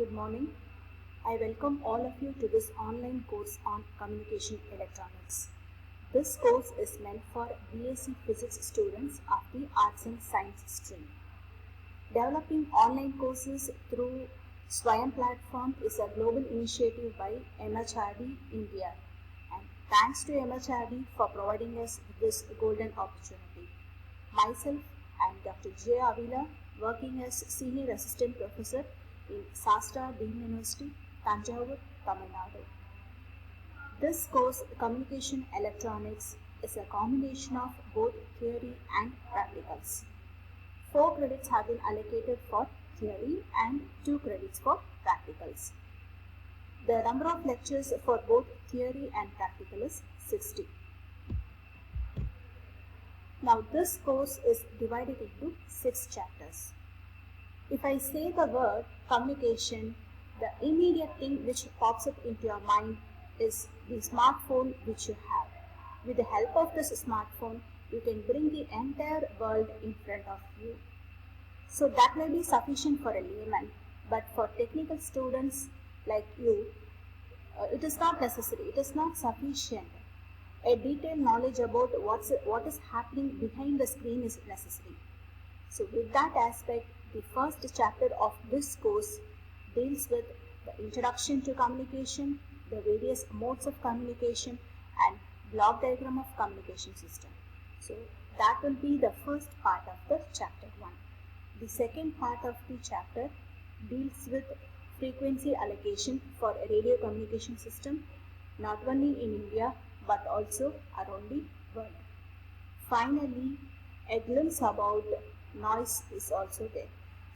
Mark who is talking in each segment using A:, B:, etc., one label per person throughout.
A: Good morning. I welcome all of you to this online course on communication electronics. This course is meant for BSc Physics students of the Arts and Science stream. Developing online courses through Swayam platform is a global initiative by MHRD India. And thanks to MHRD for providing us with this golden opportunity. Myself, I am Dr. J. Avila, working as Senior Assistant Professor in Sastra Dean University, Tanjavur, Tamil Nadu. This course, Communication Electronics, is a combination of both theory and practicals. 4 credits have been allocated for theory and 2 credits for practicals. The number of lectures for both theory and practical is 60. Now this course is divided into 6 chapters. If I say the word communication, the immediate thing which pops up into your mind is the smartphone which you have. With the help of this smartphone, you can bring the entire world in front of you. So that may be sufficient for a layman, but for technical students like you, it is not necessary, it is not sufficient. A detailed knowledge about what is happening behind the screen is necessary. So with that aspect, the first chapter of this course deals with the introduction to communication, the various modes of communication and block diagram of communication system. So that will be the first part of the chapter 1. The second part of the chapter deals with frequency allocation for a radio communication system, not only in India but also around the world. Finally, a glimpse about noise is also there.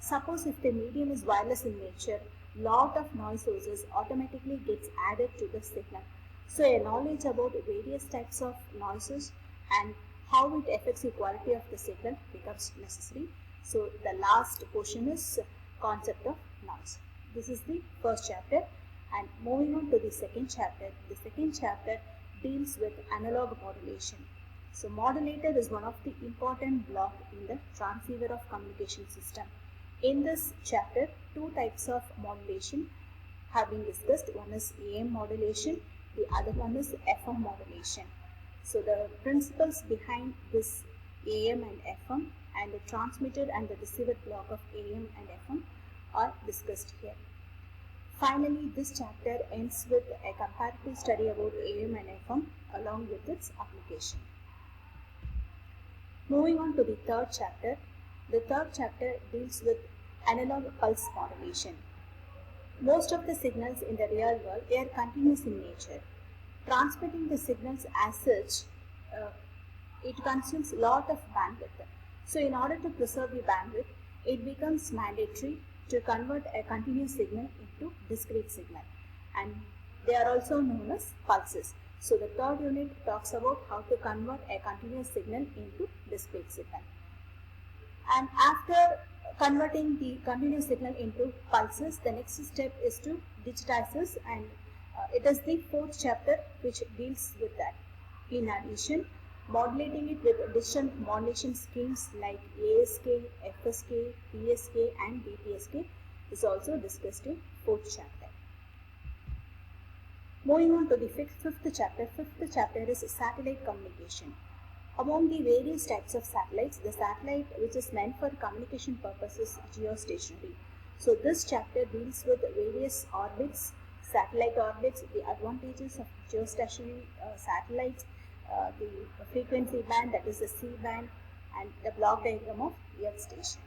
A: Suppose if the medium is wireless in nature, lot of noise sources automatically gets added to the signal. So a knowledge about various types of noises and how it affects the quality of the signal becomes necessary. So the last portion is concept of noise. This is the first chapter, and moving on to the second chapter. The second chapter deals with analog modulation. So modulator is one of the important block in the transceiver of communication system. In this chapter, 2 types of modulation have been discussed. One is AM modulation, the other one is FM modulation. So the principles behind this AM and FM and the transmitter and the receiver block of AM and FM are discussed here. Finally, this chapter ends with a comparative study about AM and FM along with its application. Moving on to the third chapter. The third chapter deals with analog pulse modulation. Most of the signals in the real world, they are continuous in nature. Transmitting the signals as such, it consumes a lot of bandwidth. So in order to preserve the bandwidth, it becomes mandatory to convert a continuous signal into discrete signal, and they are also known as pulses. So the third unit talks about how to convert a continuous signal into discrete signal. And after converting the continuous signal into pulses, the next step is to digitize this, and it is the fourth chapter which deals with that. In addition, modulating it with digital modulation schemes like ASK, FSK, PSK and DPSK is also discussed in fourth chapter. Moving on to the fifth chapter. Fifth chapter is satellite communication. Among the various types of satellites, the satellite which is meant for communication purposes is geostationary. So this chapter deals with various orbits, satellite orbits, the advantages of geostationary satellites, the frequency band, that is the C-band, and the block diagram of Earth station.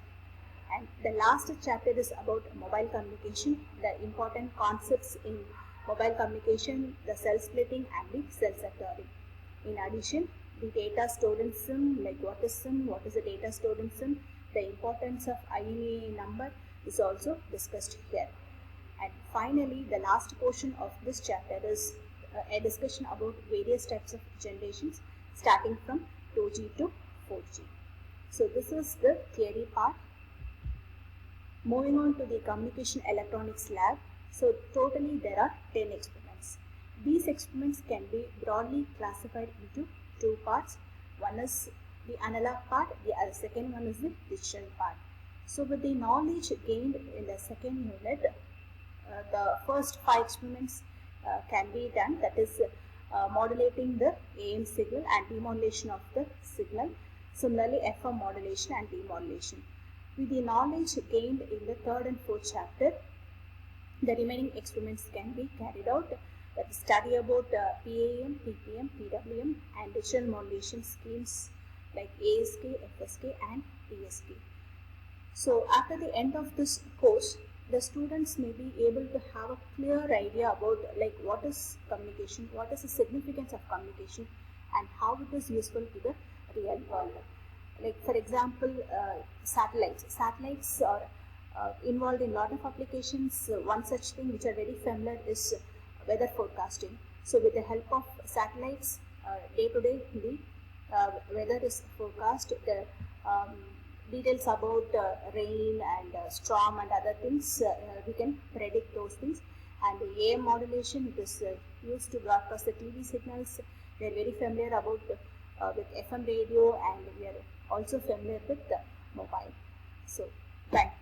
A: And the last chapter is about mobile communication, the important concepts in mobile communication, the cell splitting and the cell sectoring. In addition, the data stored in SIM, like what is SIM, what is the data stored in SIM, the importance of IMEI number is also discussed here. And finally, the last portion of this chapter is a discussion about various types of generations starting from 2G to 4G. So this is the theory part. Moving on to the communication electronics lab. So totally there are 10 experiments. These experiments can be broadly classified into 2 parts. One is the analog part, the second one is the digital part. So with the knowledge gained in the second unit, the first 5 experiments can be done, that is modulating the AM signal and demodulation of the signal. Similarly, FM modulation and demodulation. With the knowledge gained in the 3rd and 4th chapter, the remaining experiments can be carried out. That is study about PAM, PPM, PWM and digital modulation schemes like ASK, FSK and PSK. So after the end of this course, the students may be able to have a clear idea about like what is communication, what is the significance of communication and how it is useful to the real world. Like for example, satellites. Satellites are involved in a lot of applications. One such thing which are very familiar is weather forecasting. So with the help of satellites, day to day the weather is forecast. The details about rain and storm and other things, we can predict those things. And the AM modulation, it is used to broadcast the TV signals. We are very familiar about with FM radio, and we are also familiar with the mobile. So thank you.